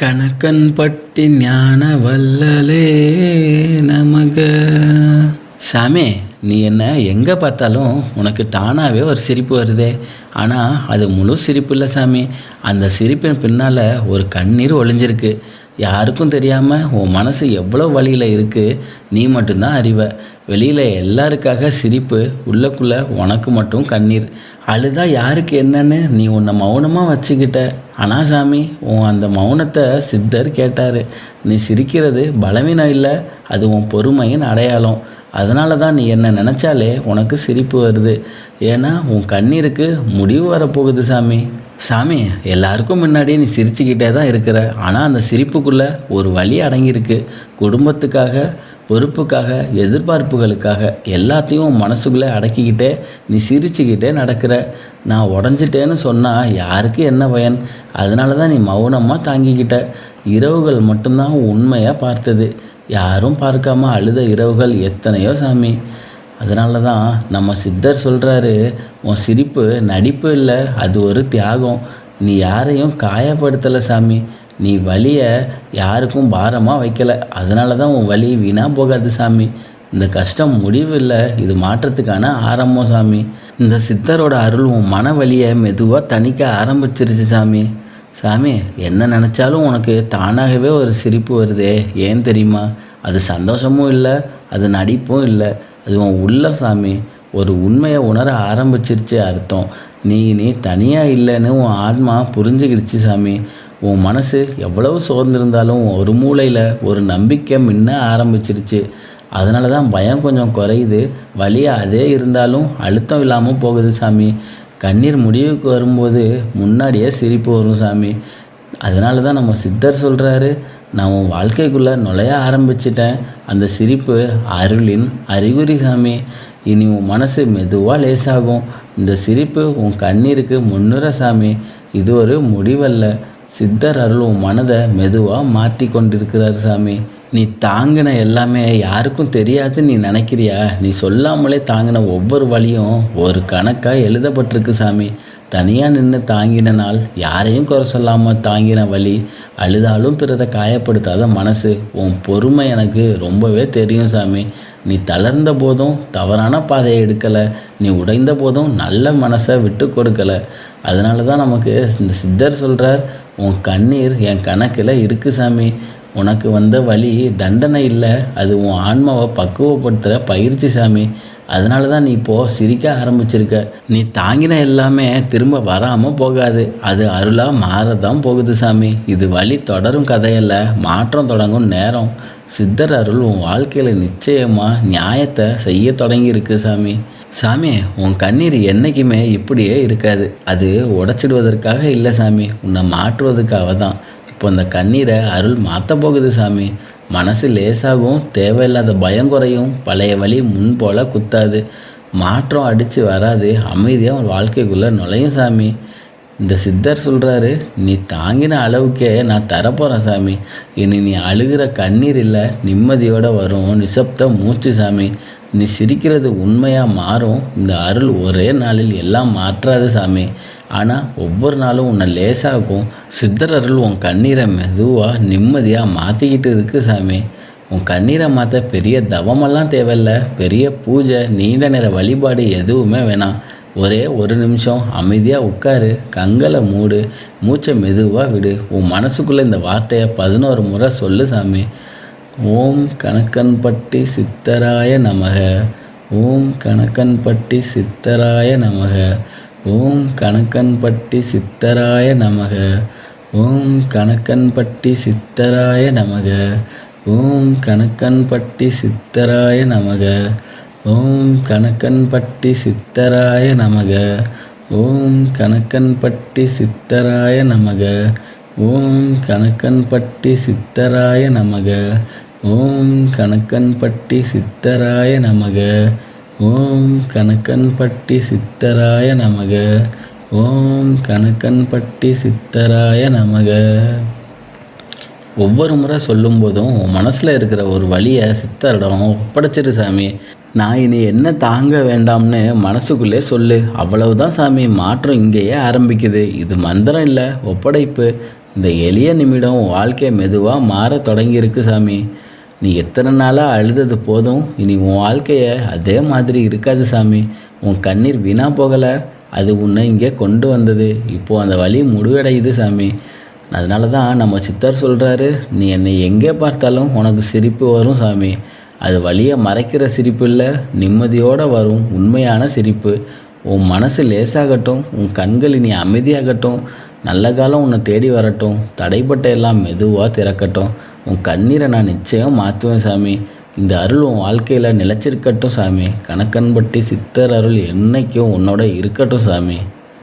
கணக்கன்பட்டி ஞான வல்லலே நமக. சாமி, நீ என்ன எங்கே பார்த்தாலும் உனக்கு தானாகவே ஒரு சிரிப்பு வருதே. ஆனால் அது முழு சிரிப்பு இல்லை சாமி. அந்த சிரிப்பின் பின்னால் ஒரு கண்ணீர் ஒளிஞ்சிருக்கு. யாருக்கும் தெரியாமல் உன் மனசு எவ்வளோ வழியில் இருக்குது நீ மட்டும்தான் அறிவ. வெளியில் எல்லாருக்காக சிரிப்பு, உள்ளக்குள்ளே உனக்கு மட்டும் கண்ணீர். அழுதா யாருக்கு என்னன்னு நீ உன்னை மௌனமாக வச்சுக்கிட்ட. ஆனால் சாமி, உன் அந்த மௌனத்தை சித்தர் கேட்டார். நீ சிரிக்கிறது பலவீனம் இல்லை, அது உன் பொறுமையின் அடையாளம். அதனால தான் நீ என்ன நினச்சாலே உனக்கு சிரிப்பு வருது. ஏன்னா உன் கண்ணீருக்கு முடிவு வரப்போகுது சாமி. சாமி, எல்லாருக்கும் முன்னாடி நீ சிரிச்சுக்கிட்டே தான் இருக்கிற. ஆனால் அந்த சிரிப்புக்குள்ளே ஒரு வழி அடங்கியிருக்கு. குடும்பத்துக்காக, பொறுப்புக்காக, எதிர்பார்ப்புகளுக்காக எல்லாத்தையும் மனசுக்குள்ளே அடக்கிக்கிட்டே நீ சிரிச்சுக்கிட்டே நடக்கிற. நான் உடஞ்சிட்டேன்னு சொன்னால் யாருக்கு என்ன பயன்? அதனால தான் நீ மௌனமாக தாங்கிக்கிட்ட. இரவுகள் மட்டும்தான் உண்மையாக பார்த்தது. யாரும் பார்க்காம அழுத இரவுகள் எத்தனையோ சாமி. அதனால தான் நம்ம சித்தர் சொல்கிறாரு, உன் சிரிப்பு நடிப்பு இல்லை, அது ஒரு தியாகம். நீ யாரையும் காயப்படுத்தலை சாமி. நீ வலியை யாருக்கும் பாரமாக வைக்கலை. அதனால தான் உன் வலி வீணாக போகாது சாமி. இந்த கஷ்டம் முடிவு இல்லை, இது மாற்றத்துக்கான ஆரம்பம் சாமி. இந்த சித்தரோட அருள் உன் மன வலியை மெதுவாக தணிக்க ஆரம்பிச்சிருச்சு சாமி. சாமி, என்ன நினச்சாலும் உனக்கு தானாகவே ஒரு சிரிப்பு வருதே, ஏன் தெரியுமா? அது சந்தோஷமும் இல்லை, அது நடிப்பும் இல்லை, அது உன் உள்ள சாமி. ஒரு உண்மையை உணர ஆரம்பிச்சிருச்சு அர்த்தம். நீ தனியாக இல்லைன்னு உன் ஆத்மா புரிஞ்சுக்கிடுச்சு சாமி. உன் மனசு எவ்வளவு சோர்ந்திருந்தாலும் ஒரு மூலையில் ஒரு நம்பிக்கை மின்ன ஆரம்பிச்சிருச்சு. அதனால தான் பயம் கொஞ்சம் குறையுது. வலி அதே இருந்தாலும் அழுத்தம் இல்லாமல் போகுது சாமி. கண்ணீர் முடிவுக்கு வரும்போது முன்னாடியே சிரிப்பு வரும் சாமி. அதனால தான் நம்ம சித்தர் சொல்கிறாரு, நான் உன் வாழ்க்கைக்குள்ளே நுழைய ஆரம்பிச்சிட்டேன். அந்த சிரிப்பு அருளின் அறிகுறி சாமி. இனி உன் மனசு மெதுவாக லேசாகும். இந்த சிரிப்பு உன் கண்ணீருக்கு முன்னுரை சாமி. இது ஒரு முடிவல்ல. சித்தர் அருள் உன் மனதை மெதுவாக மாற்றி கொண்டிருக்கிறார் சாமி. நீ தாங்கின எல்லாமே யாருக்கும் தெரியாது நீ நினைக்கிறியா? நீ சொல்லாமலே தாங்கின ஒவ்வொரு வழியும் ஒரு கணக்காக எழுதப்பட்டிருக்கு சாமி. தனியாக நின்று தாங்கின நாள், யாரையும் குறை சொல்லாமல் தாங்கின வழி, அழுதாலும் பிறரை காயப்படுத்தாத மனசு, உன் பொறுமை எனக்கு ரொம்பவே தெரியும் சாமி. நீ தளர்ந்த போதும் தவறான பாதையை எடுக்கலை, நீ உடைந்த போதும் நல்ல மனசை விட்டு கொடுக்கலை. அதனால தான் நமக்கு இந்த சித்தர் சொல்கிறார், உன் கண்ணீர் என் கணக்கில் இருக்குது சாமி. உனக்கு வந்த வழி தண்டனை இல்லை, அது உன் ஆன்மாவை பக்குவப்படுத்துகிற பயிற்சி சாமி. அதனால தான் நீ இப்போது சிரிக்க ஆரம்பிச்சிருக்க. நீ தாங்கின எல்லாமே திரும்ப வராமல் போகாது, அது அருளாக மாறதான் போகுது சாமி. இது வழி தொடரும் கதையல்ல, மாற்றம் தொடங்கும் நேரம். சித்தர் அருள் உன் வாழ்க்கையில் நிச்சயமாக நியாயத்தை செய்ய தொடங்கியிருக்கு சாமி. சாமி, உன் கண்ணீர் என்றைக்குமே இப்படியே இருக்காது. அது உடைச்சிடுவதற்காக இல்லை சாமி, உன்னை மாற்றுவதற்காக தான். இப்போ அந்த கண்ணீரை அருள் மாற்ற போகுது சாமி. மனசு லேசாகும், தேவையில்லாத பயம் குறையும், பழைய வழி முன் போல் குத்தாது, மாற்றம் அடித்து வராது, அமைதியாக உன் வாழ்க்கைக்குள்ளே நுழையும் சாமி. இந்த சித்தர் சொல்கிறாரு, நீ தாங்கின அளவுக்கே நான் தரப்போகிறேன் சாமி. இனி நீ அழுகிற கண்ணீர் இல்லை, நிம்மதியோடு வரும் நிசப்த மூச்சு சாமி. நீ சிரிக்கிறது உண்மையாக மாறும். இந்த அருள் ஒரே நாளில் எல்லாம் மாற்றாது சாமி, ஆனால் ஒவ்வொரு நாளும் உன்னை லேசாகும். சித்தர் அருள் உன் கண்ணீரை மெதுவாக நிம்மதியாக மாற்றிக்கிட்டு இருக்கு சாமி. உன் கண்ணீரை மாற்ற பெரிய தவமெல்லாம் தேவையில்லை, பெரிய பூஜை, நீண்ட நேர வழிபாடு எதுவுமே வேணாம். ஒரே ஒரு நிமிஷம் அமைதியாக உட்காரு, கண்களை மூடு, மூச்சை மெதுவாக விடு. உன் மனசுக்குள்ளே இந்த வார்த்தையை 11 முறை சொல்லு சாமி. ஓம் கணக்கன்பட்டி சித்தராய நமக. ஓம் கணக்கன்பட்டி சித்தராய நமக. ஓம் கணக்கன்பட்டி சித்தராய நமக. ஓம் கணக்கன்பட்டி சித்தராய நமக. ஓம் கணக்கன்பட்டி சித்தராய நமக. ஓம் கணக்கன்பட்டி சித்தராய நமக. ஓம் கணக்கன்பட்டி சித்தராய நமக. ஓம் கணக்கன்பட்டி சித்தராய நமக. ஓம் கணக்கன்பட்டி சித்தராய நமக. ஓம் கணக்கன்பட்டி சித்தராய நமக. ஓம் கணக்கன்பட்டி சித்தராய நமக. ஒவ்வொரு முறை சொல்லும்போதும் உன் மனசில் இருக்கிற ஒரு வழியை சித்தரிடம் ஒப்படைச்சிரு சாமி. நான் இனி என்ன தாங்க வேண்டாம்னு மனசுக்குள்ளே சொல்லு. அவ்வளவுதான் சாமி, மாற்றம் இங்கேயே ஆரம்பிக்குது. இது மந்திரம் இல்லை, ஒப்படைப்பு. இந்த எளிய நிமிடம் உன் வாழ்க்கை மெதுவாக மாற தொடங்கியிருக்கு சாமி. நீ எத்தனை நாளாக அழுதது போதும், இனி உன் வாழ்க்கையை அதே மாதிரி இருக்காது சாமி. உன் கண்ணீர் வீணாக போகலை, அது உன்னை இங்கே கொண்டு வந்தது. இப்போது அந்த வழி முடிவடையுது சாமி. அதனால தான் நம்ம சித்தர் சொல்கிறாரு, நீ என்னை எங்கே பார்த்தாலும் உனக்கு சிரிப்பு வரும் சாமி. அது வழியை மறைக்கிற சிரிப்பு இல்லை, நிம்மதியோடு வரும் உண்மையான சிரிப்பு. உன் மனசு லேசாகட்டும், உன் கண்கள் இனி அமைதியாகட்டும். நல்ல காலம் உன்னை தேடி வரட்டும், தடைப்பட்ட எல்லாம் மெதுவாக திறக்கட்டும். உன் கண்ணீரை நான் நிச்சயம் மாற்றுவேன் சாமி. இந்த அருள் உன் வாழ்க்கையில் நிலச்சிருக்கட்டும் சாமி. கணக்கன்பட்டி சித்தர் அருள் என்னைக்கும் உன்னோட இருக்கட்டும் சாமி.